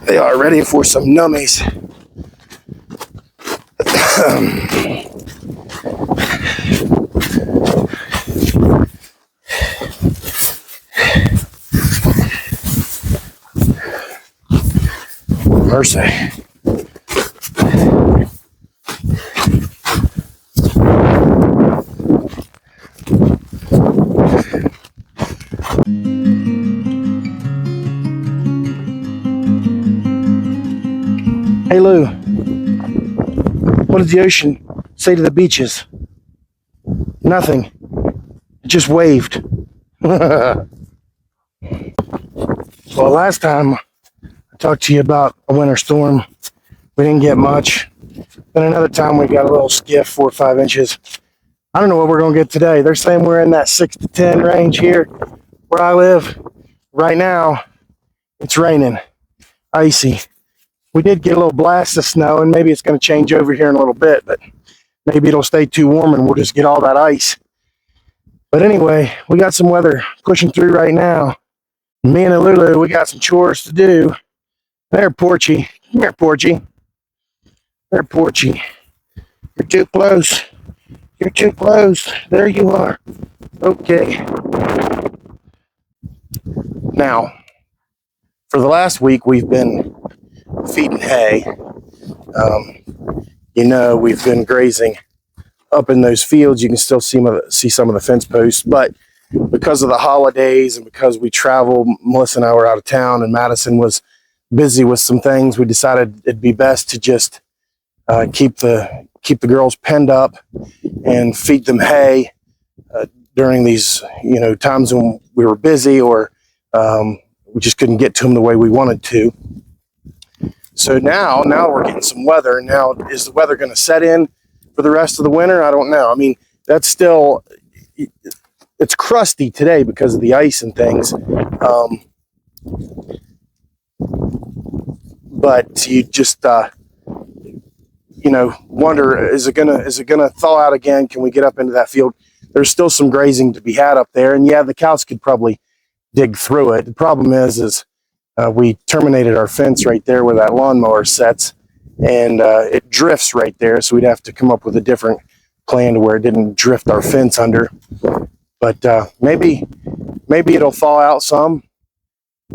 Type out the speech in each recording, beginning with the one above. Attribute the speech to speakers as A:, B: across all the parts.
A: They are ready for some nummies. Mercy. Hey Lou, what did the ocean say to the beaches? Nothing. It just waved. Well, last time I talked to you about a winter storm. We didn't get much. Then another time we got a little skiff, 4 or 5 inches. I don't know what we're going to get today. They're saying we're in that 6 to 10 range here where I live. Right now, it's raining, icy. We did get a little blast of snow, and maybe it's going to change over here in a little bit, but maybe it'll stay too warm and we'll just get all that ice. But anyway, we got some weather pushing through right now. Me and Lulu, we got some chores to do. There, Porchy. Come here, Porchy. There, Porchy. You're too close. You're too close. There you are. Okay. Now, for the last week, we've been feeding hay. We've been grazing up in those fields. You can still see some of the fence posts, but because of the holidays and because we travel, Melissa and I were out of town and Madison was busy with some things, we decided it'd be best to just keep the girls penned up and feed them hay during these times when we were busy or we just couldn't get to them the way we wanted to. So now we're getting some weather. Now, is the weather going to set in for the rest of the winter? I don't know. I mean, that's still, it's crusty today because of the ice and things. But you just, wonder, is it gonna thaw out again? Can we get up into that field? There's still some grazing to be had up there. And yeah, the cows could probably dig through it. The problem is we terminated our fence right there where that lawnmower sets, and it drifts right there. So we'd have to come up with a different plan to where it didn't drift our fence under. But maybe it'll thaw out some.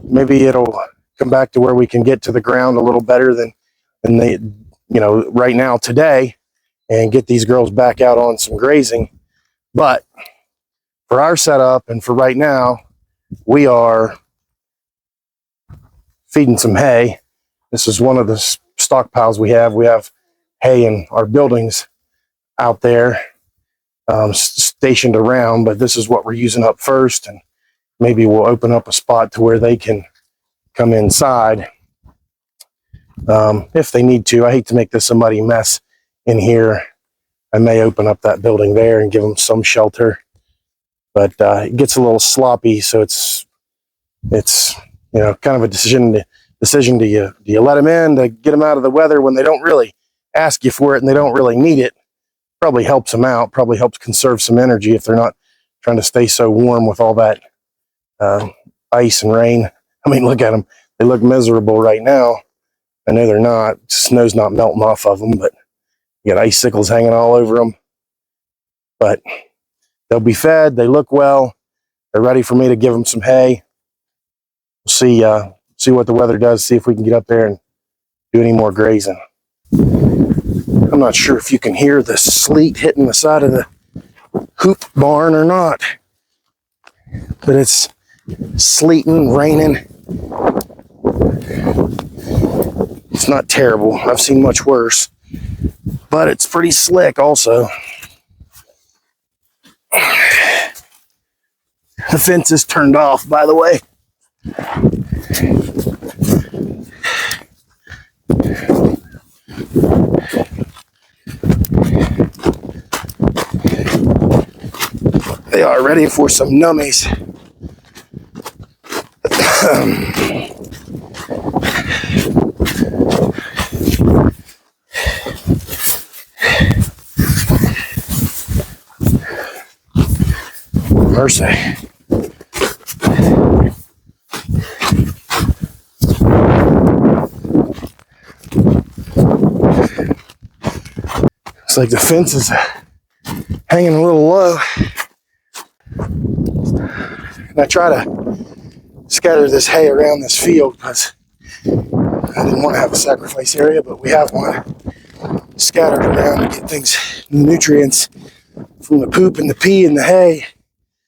A: Maybe it'll come back to where we can get to the ground a little better than right now today, and get these girls back out on some grazing. But for our setup and for right now, we are feeding some hay. This is one of the stockpiles we have. We have hay in our buildings out there stationed around, but this is what we're using up first, and maybe we'll open up a spot to where they can come inside if they need to. I hate to make this a muddy mess in here. I may open up that building there and give them some shelter, but it gets a little sloppy, so it's kind of a decision. Do you let them in to get them out of the weather when they don't really ask you for it and they don't really need it? Probably helps them out. Probably helps conserve some energy if they're not trying to stay so warm with all that ice and rain. I mean, look at them. They look miserable right now. I know they're not. Snow's not melting off of them, but you got icicles hanging all over them. But they'll be fed. They look well. They're ready for me to give them some hay. We'll see what the weather does. See if we can get up there and do any more grazing. I'm not sure if you can hear the sleet hitting the side of the hoop barn or not, but it's sleeting, raining. It's not terrible. I've seen much worse, but it's pretty slick also. The fence is turned off, by the way. They are ready for some nummies. mercy. It's like the fence is hanging a little low. And I try to scatter this hay around this field because I didn't want to have a sacrifice area, but we have one scattered around to get things, nutrients from the poop and the pee and the hay.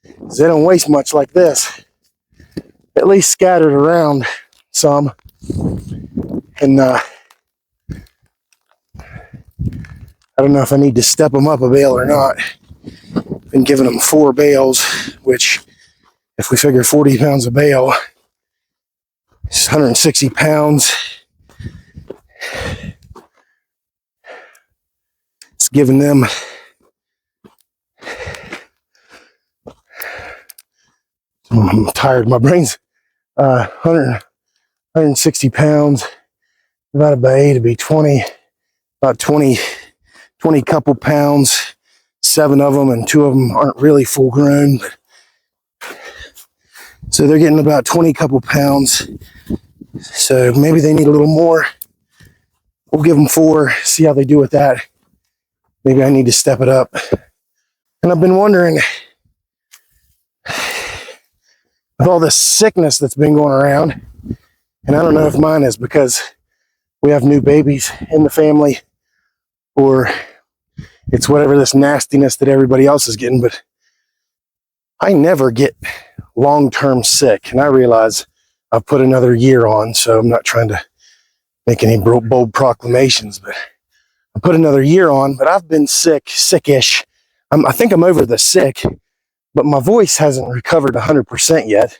A: Because they don't waste much like this. At least scattered around some. And I don't know if I need to step them up a bale or not. Been giving them 4 bales, which if we figure 40 pounds a bale, it's 160 pounds. It's giving them I'm tired. My brain's 160 pounds divided by 8 to be 20, about 20 couple pounds. 7 of them, and 2 of them aren't really full grown. So they're getting about 20 couple pounds. So maybe they need a little more. We'll give them 4, see how they do with that. Maybe I need to step it up. And I've been wondering, with all this sickness that's been going around, and I don't know if mine is because we have new babies in the family, or it's whatever this nastiness that everybody else is getting, but I never get long-term sick. And I realize I've put another year on, so I'm not trying to make any bold proclamations, but I put another year on, but I've been sickish. I think I'm over the sick, but my voice hasn't recovered 100% yet.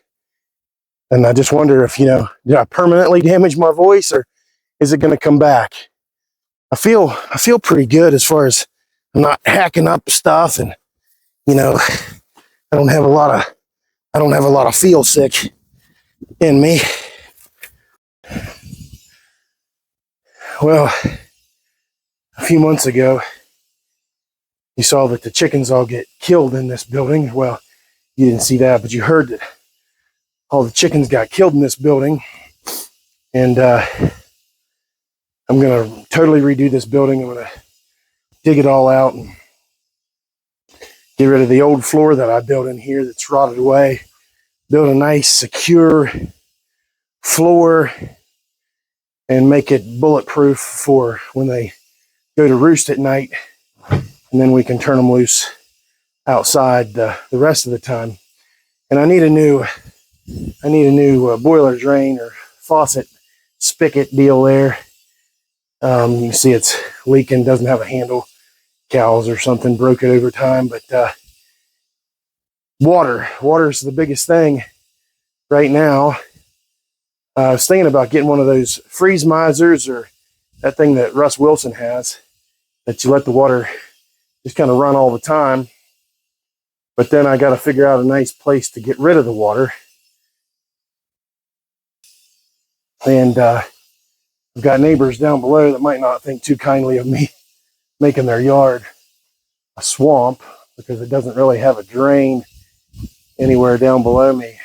A: And I just wonder if, did I permanently damage my voice, or is it going to come back? I feel pretty good as far as I'm not hacking up stuff, and I don't have a lot of feel sick in me. Well, a few months ago, you saw that the chickens all get killed in this building. Well, you didn't see that, but you heard that all the chickens got killed in this building. And I'm going to totally redo this building. I'm going to dig it all out and get rid of the old floor that I built in here that's rotted away. Build a nice, secure floor and make it bulletproof for when they go to roost at night. And then we can turn them loose outside the rest of the time. And I need a new boiler drain or faucet spigot deal there. You can see it's leaking, doesn't have a handle. Cows or something broke it over time, but water's the biggest thing right now. I was thinking about getting one of those freeze misers, or that thing that Russ Wilson has, that you let the water just kind of run all the time. But then I got to figure out a nice place to get rid of the water. And I've got neighbors down below that might not think too kindly of me making their yard a swamp, because it doesn't really have a drain anywhere down below me.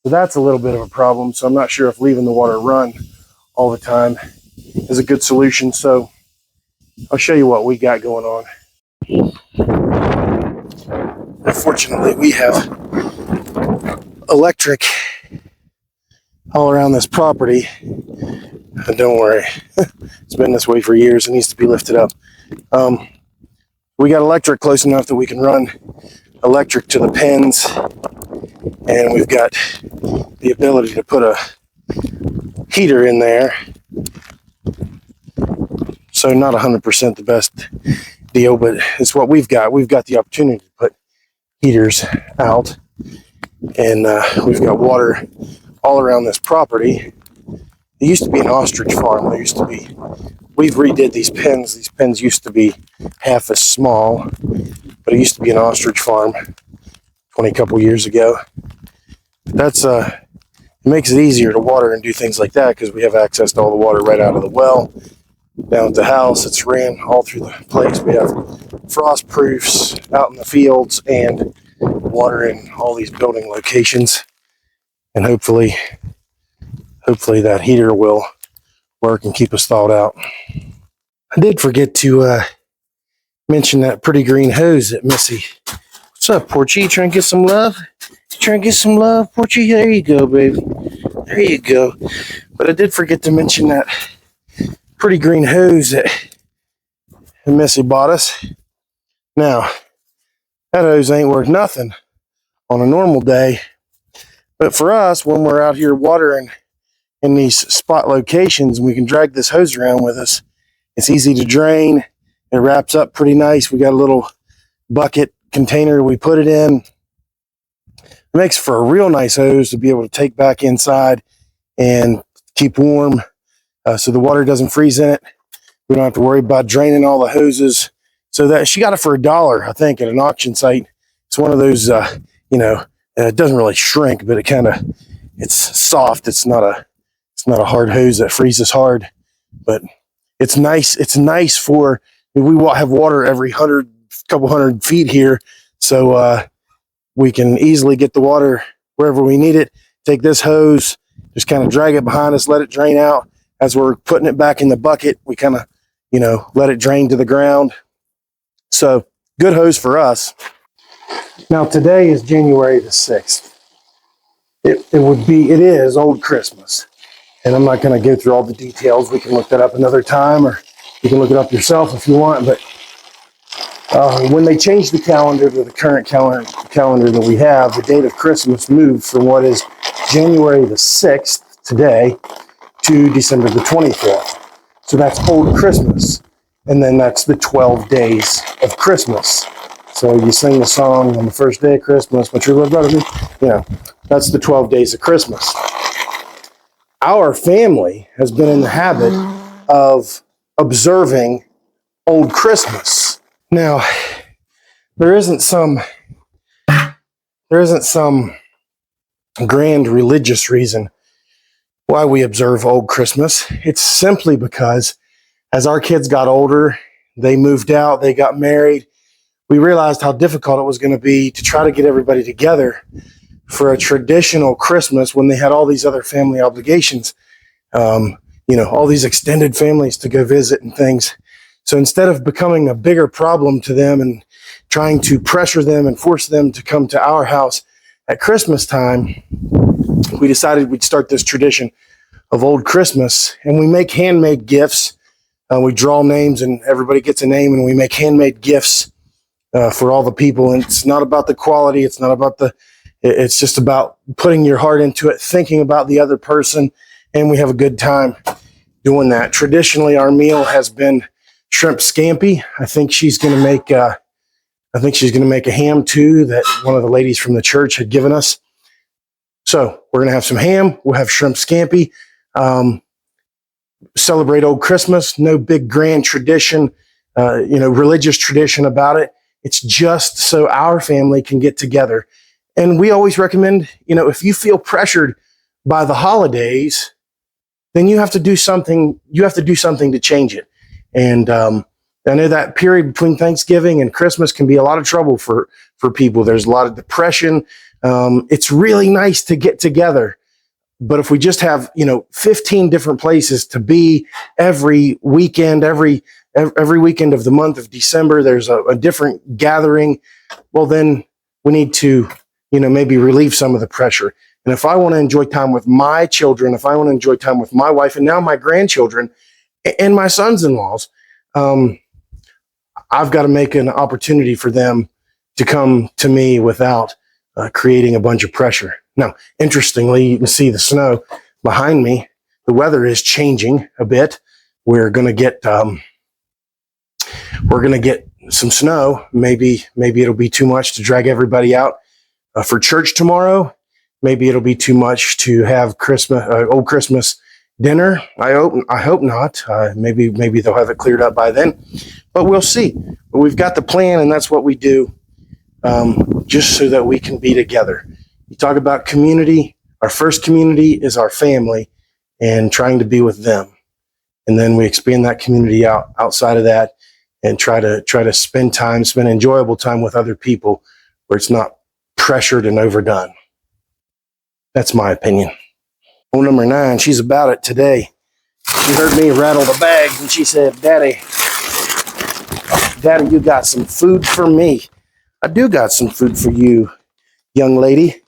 A: So that's a little bit of a problem. So I'm not sure if leaving the water run all the time is a good solution. So I'll show you what we got going on. Unfortunately, we have electric all around this property. And don't worry, it's been this way for years. It needs to be lifted up. We got electric close enough that we can run electric to the pens, and we've got the ability to put a heater in there. So not 100% the best deal, but it's what we've got. We've got the opportunity to put heaters out, and we've got water all around this property. There used to be an ostrich farm. We've redid these pens. These pens used to be half as small, but it used to be an ostrich farm 20 couple years ago. That's it makes it easier to water and do things like that, because we have access to all the water right out of the well down at the house. It's ran all through the place. We have frost proofs out in the fields, and watering all these building locations, and hopefully that heater will work and keep us thawed out. I did forget to mention that pretty green hose that Missy. What's up, Porchy? You trying to get some love? Porchy? There you go, baby. There you go. But I did forget to mention that pretty green hose that Missy bought us. Now, that hose ain't worth nothing on a normal day. But for us, when we're out here watering in these spot locations, we can drag this hose around with us. It's easy to drain. It wraps up pretty nice. We got a little bucket container we put it in. It makes for a real nice hose to be able to take back inside and keep warm so the water doesn't freeze in it. We don't have to worry about draining all the hoses. So that she got it for $1, I think, at an auction site. It's one of those, it doesn't really shrink, but it's soft. It's not a hard hose that freezes hard, but it's nice. It's nice for, we have water every couple hundred feet here. So we can easily get the water wherever we need it. Take this hose, just kind of drag it behind us, let it drain out. As we're putting it back in the bucket, we kind of, let it drain to the ground. So good hose for us. Now today is January the 6th. It is Old Christmas. And I'm not going to go through all the details. We can look that up another time, or you can look it up yourself if you want. But when they changed the calendar to the current calendar that we have, the date of Christmas moved from what is January the 6th today to December the 25th. So that's Old Christmas. And then that's the 12 days of Christmas. So you sing the song on the first day of Christmas, my true love brought me. That's the 12 days of Christmas. Our family has been in the habit of observing Old Christmas. Now, there isn't some grand religious reason why we observe Old Christmas. It's simply because as our kids got older, they moved out, they got married, we realized how difficult it was going to be to try to get everybody together for a traditional Christmas when they had all these other family obligations, all these extended families to go visit and things. So instead of becoming a bigger problem to them and trying to pressure them and force them to come to our house at Christmas time, we decided we'd start this tradition of Old Christmas, and we make handmade gifts. We draw names and everybody gets a name, and we make handmade gifts for all the people. And it's not about the quality. It's just about putting your heart into it, thinking about the other person, and we have a good time doing that. Traditionally, our meal has been shrimp scampi. I think she's going to make a ham too that one of the ladies from the church had given us. So we're going to have some ham. We'll have shrimp scampi. Celebrate Old Christmas. No big grand tradition, religious tradition about it. It's just so our family can get together. And we always recommend, if you feel pressured by the holidays, then you have to do something. You have to do something to change it. And I know that period between Thanksgiving and Christmas can be a lot of trouble for people. There's a lot of depression. It's really nice to get together. But if we just have, 15 different places to be every weekend, every weekend of the month of December, there's a different gathering. Well, then we need to, maybe relieve some of the pressure. And if I want to enjoy time with my children, if I want to enjoy time with my wife and now my grandchildren and my sons-in-laws, I've got to make an opportunity for them to come to me without creating a bunch of pressure. Now, interestingly, you can see the snow behind me. The weather is changing a bit. We're going to get some snow. Maybe it'll be too much to drag everybody out for church tomorrow. Maybe it'll be too much to have Old Christmas dinner. I hope not. Maybe they'll have it cleared up by then, but we'll see. But we've got the plan, and that's what we do, just so that we can be together. You talk about community. Our first community is our family, and trying to be with them, and then we expand that community outside of that, and try to spend enjoyable time with other people, where it's not pressured and overdone. That's my opinion. Oh, number 9, she's about it today. She heard me rattle the bags and she said, Daddy, you got some food for me. I do got some food for you, young lady.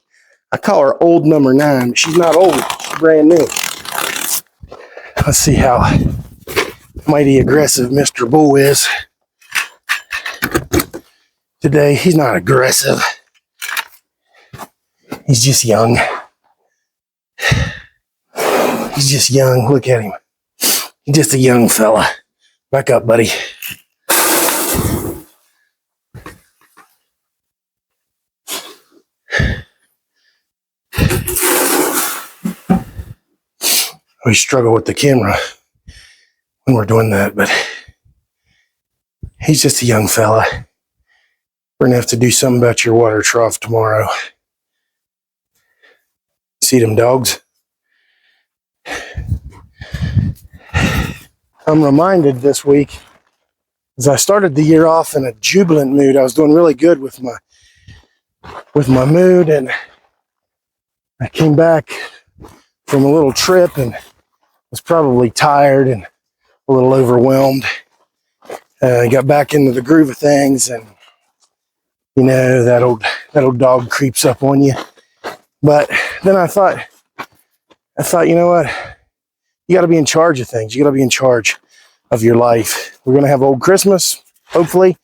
A: I call her old number 9, but she's not old. She's brand new. Let's see how mighty aggressive Mr. Bull is. Today, he's not aggressive. He's just young. He's just young. Look at him. He's just a young fella. Back up, buddy. We struggle with the camera when we're doing that, but he's just a young fella. We're gonna have to do something about your water trough tomorrow. See them dogs? I'm reminded this week, as I started the year off in a jubilant mood, I was doing really good with my mood, and I came back from a little trip and was probably tired and a little overwhelmed. I got back into the groove of things, and you know, that old dog creeps up on you. But then I thought, you know what? You got to be in charge of things. You got to be in charge of your life. We're going to have Old Christmas, hopefully.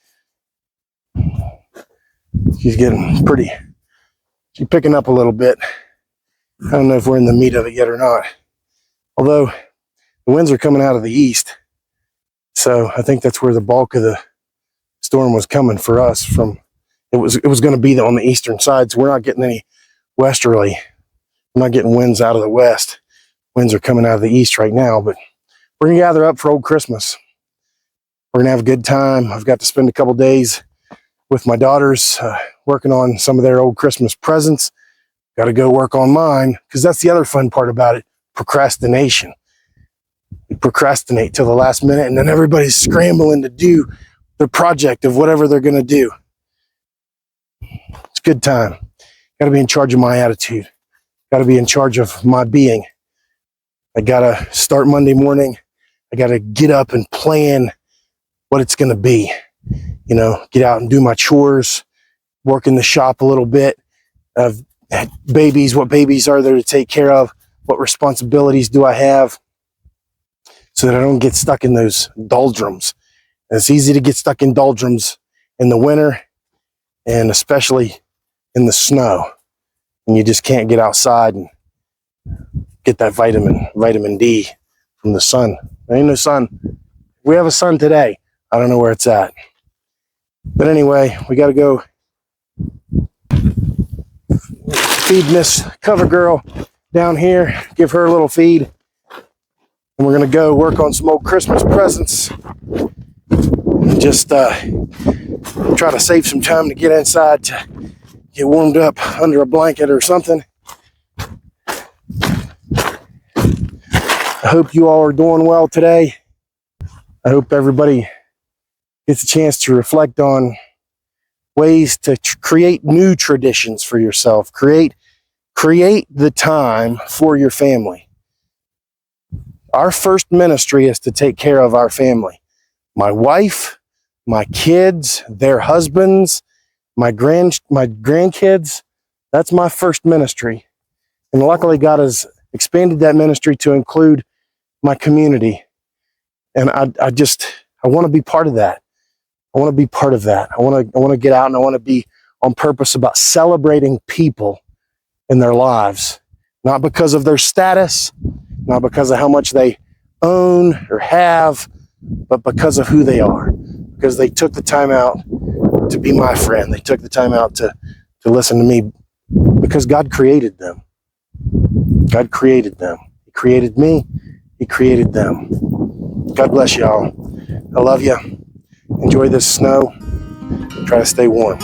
A: She's picking up a little bit. I don't know if we're in the meat of it yet or not. Although the winds are coming out of the east. So I think that's where the bulk of the storm was coming for us from. It was going to be on the eastern side. So we're not getting any westerly. We're not getting winds out of the west. Winds are coming out of the east right now, but we're going to gather up for Old Christmas. We're going to have a good time. I've got to spend a couple days with my daughters working on some of their old Christmas presents. Got to go work on mine, because that's the other fun part about it, procrastination. We procrastinate till the last minute, and then everybody's scrambling to do the project of whatever they're going to do. It's a good time. Got to be in charge of my attitude. Got to be in charge of my being. I got to start Monday morning. I got to get up and plan what it's going to be. You know, get out and do my chores, work in the shop a little bit. Babies, what babies are there to take care of? What responsibilities do I have? So that I don't get stuck in those doldrums. And it's easy to get stuck in doldrums in the winter, and especially in the snow. And you just can't get outside and get that vitamin D from the sun. There ain't no sun. We have a sun today. I don't know where it's at. But anyway, we got to go feed Miss Cover Girl down here, give her a little feed. And we're going to go work on some old Christmas presents. Just try to save some time to get inside to get warmed up under a blanket or something. I hope you all are doing well today. I hope everybody gets a chance to reflect on ways to create new traditions for yourself. Create the time for your family. Our first ministry is to take care of our family. My wife, my kids, their husbands, my grandkids. That's my first ministry. And luckily God has expanded that ministry to include my community. And I want to be part of that. I want to be part of that. I want to get out, and I want to be on purpose about celebrating people in their lives, not because of their status, not because of how much they own or have, but because of who they are, because they took the time out to be my friend. They took the time out to listen to me, because God created them. God created them. He created me. He created them. God bless y'all. I love you. Enjoy this snow. Try to stay warm.